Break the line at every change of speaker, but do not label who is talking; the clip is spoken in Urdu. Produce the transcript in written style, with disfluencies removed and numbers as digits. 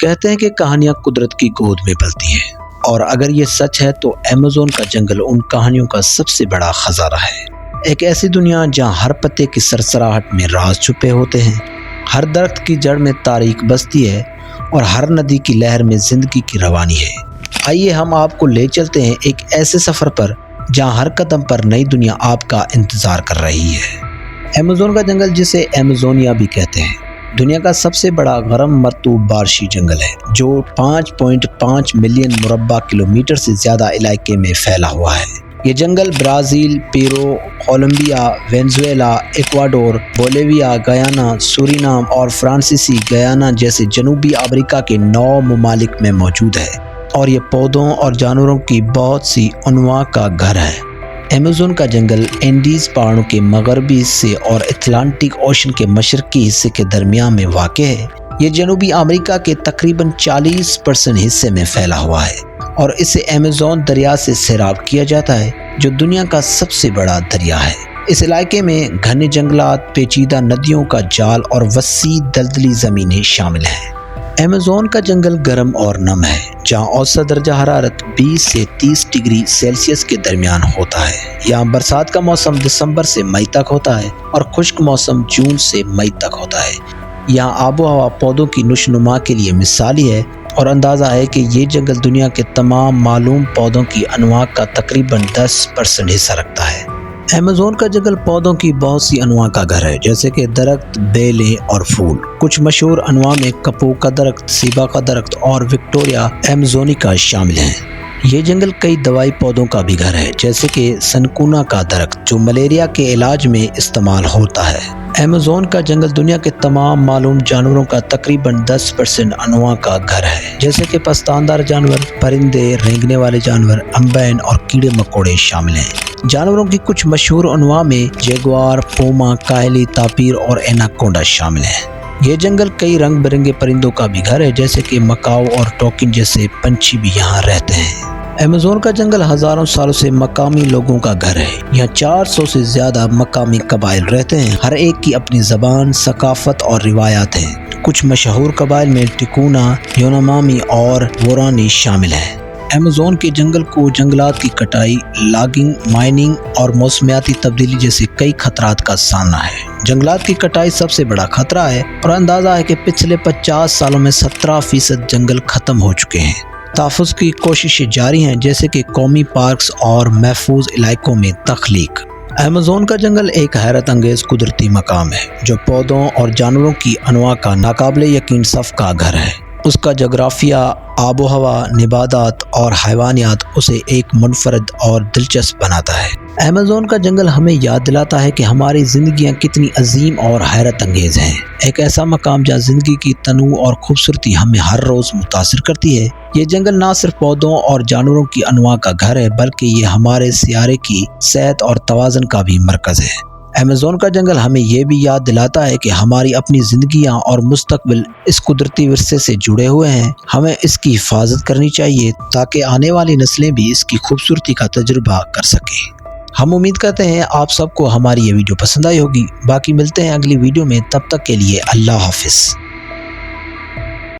کہتے ہیں کہ کہانیاں قدرت کی گود میں پلتی ہیں، اور اگر یہ سچ ہے تو ایمیزون کا جنگل ان کہانیوں کا سب سے بڑا خزانہ ہے۔ ایک ایسی دنیا جہاں ہر پتے کی سرسراہٹ میں راز چھپے ہوتے ہیں، ہر درخت کی جڑ میں تاریخ بستی ہے، اور ہر ندی کی لہر میں زندگی کی روانی ہے۔ آئیے ہم آپ کو لے چلتے ہیں ایک ایسے سفر پر جہاں ہر قدم پر نئی دنیا آپ کا انتظار کر رہی ہے۔ ایمیزون کا جنگل، جسے ایمیزونیا بھی کہتے ہیں، دنیا کا سب سے بڑا گرم مرطوب بارشی جنگل ہے، جو 5.5 ملین مربع کلومیٹر سے زیادہ علاقے میں پھیلا ہوا ہے۔ یہ جنگل Brazil, Peru, Colombia, Venezuela, Ecuador, Bolivia, Guyana, Suriname اور فرانسیسی گیانا جیسے جنوبی امریکہ کے 9 ممالک میں موجود ہے، اور یہ پودوں اور جانوروں کی بہت سی انواع کا گھر ہے۔ ایمیزون کا جنگل اینڈیز پہاڑوں کے مغربی حصے اور اٹلانٹک اوشن کے مشرقی حصے کے درمیان میں واقع ہے۔ یہ جنوبی امریکہ کے تقریباً 40% حصے میں پھیلا ہوا ہے، اور اسے ایمیزون دریا سے سیراب کیا جاتا ہے، جو دنیا کا سب سے بڑا دریا ہے۔ اس علاقے میں گھنے جنگلات، پیچیدہ ندیوں کا جال اور وسیع دلدلی زمینیں شامل ہیں۔ ایمیزون کا جنگل گرم اور نم ہے، جہاں اوسط درجہ حرارت 20 سے 30 ڈگری سیلسیس کے درمیان ہوتا ہے۔ یہاں برسات کا موسم دسمبر سے مئی تک ہوتا ہے، اور خشک موسم جون سے مئی تک ہوتا ہے۔ یہاں آب و ہوا پودوں کی نشوونما کے لیے مثالی ہے، اور اندازہ ہے کہ یہ جنگل دنیا کے تمام معلوم پودوں کی انواع کا تقریباً 10% حصہ رکھتا ہے۔ ایمیزون کا جنگل پودوں کی بہت سی انواع کا گھر ہے، جیسے کہ درخت، بیلیں اور پھول۔ کچھ مشہور انواع میں کپو کا درخت، سیبا کا درخت اور وکٹوریا ایمیزونیکا شامل ہیں۔ یہ جنگل کئی دوائی پودوں کا بھی گھر ہے، جیسے کہ سنکونا کا درخت، جو ملیریا کے علاج میں استعمال ہوتا ہے۔ ایمیزون کا جنگل دنیا کے تمام معلوم جانوروں کا تقریباً 10% انواع کا گھر ہے، جیسے کہ پستاندار جانور، پرندے، رینگنے والے جانور، امبین اور کیڑے مکوڑے شامل ہیں۔ جانوروں کی کچھ مشہور انواع میں جیگوار، پوما، کاہلی، تاپیر اور ایناکونڈا شامل ہیں۔ یہ جنگل کئی رنگ برنگے پرندوں کا بھی گھر ہے، جیسے کہ مکاؤ اور ٹوکن جیسے پنچھی بھی یہاں رہتے ہیں۔ ایمیزون کا جنگل ہزاروں سالوں سے مقامی لوگوں کا گھر ہے۔ یہاں 400 سے زیادہ مقامی قبائل رہتے ہیں، ہر ایک کی اپنی زبان، ثقافت اور روایات ہیں۔ کچھ مشہور قبائل میں ٹکونا، یونامامی اور وورانی شامل ہیں۔ ایمیزون کے جنگل کو جنگلات کی کٹائی، لاگنگ، مائننگ اور موسمیاتی تبدیلی جیسے کئی خطرات کا سامنا ہے۔ جنگلات کی کٹائی سب سے بڑا خطرہ ہے، اور اندازہ ہے کہ پچھلے 50 سالوں میں 17% جنگل ختم ہو چکے ہیں۔ تحفظ کی کوششیں جاری ہیں، جیسے کہ قومی پارکس اور محفوظ علاقوں میں تخلیق۔ ایمیزون کا جنگل ایک حیرت انگیز قدرتی مقام ہے، جو پودوں اور جانوروں کی انواع کا ناقابل یقین صف کا گھر ہے۔ اس کا جغرافیہ، آب و ہوا، نباتات اور حیوانات اسے ایک منفرد اور دلچسپ بناتا ہے۔ ایمیزون کا جنگل ہمیں یاد دلاتا ہے کہ ہماری زندگیاں کتنی عظیم اور حیرت انگیز ہیں۔ ایک ایسا مقام جہاں زندگی کی تنوع اور خوبصورتی ہمیں ہر روز متاثر کرتی ہے۔ یہ جنگل نہ صرف پودوں اور جانوروں کی انواع کا گھر ہے، بلکہ یہ ہمارے سیارے کی صحت اور توازن کا بھی مرکز ہے۔ ایمیزون کا جنگل ہمیں یہ بھی یاد دلاتا ہے کہ ہماری اپنی زندگیاں اور مستقبل اس قدرتی ورثے سے جڑے ہوئے ہیں۔ ہمیں اس کی حفاظت کرنی چاہیے تاکہ آنے والی نسلیں بھی اس کی خوبصورتی کا تجربہ کر سکیں۔ ہم امید کرتے ہیں آپ سب کو ہماری یہ ویڈیو پسند آئی ہوگی۔ باقی ملتے ہیں اگلی ویڈیو میں، تب تک کے لیے اللہ حافظ۔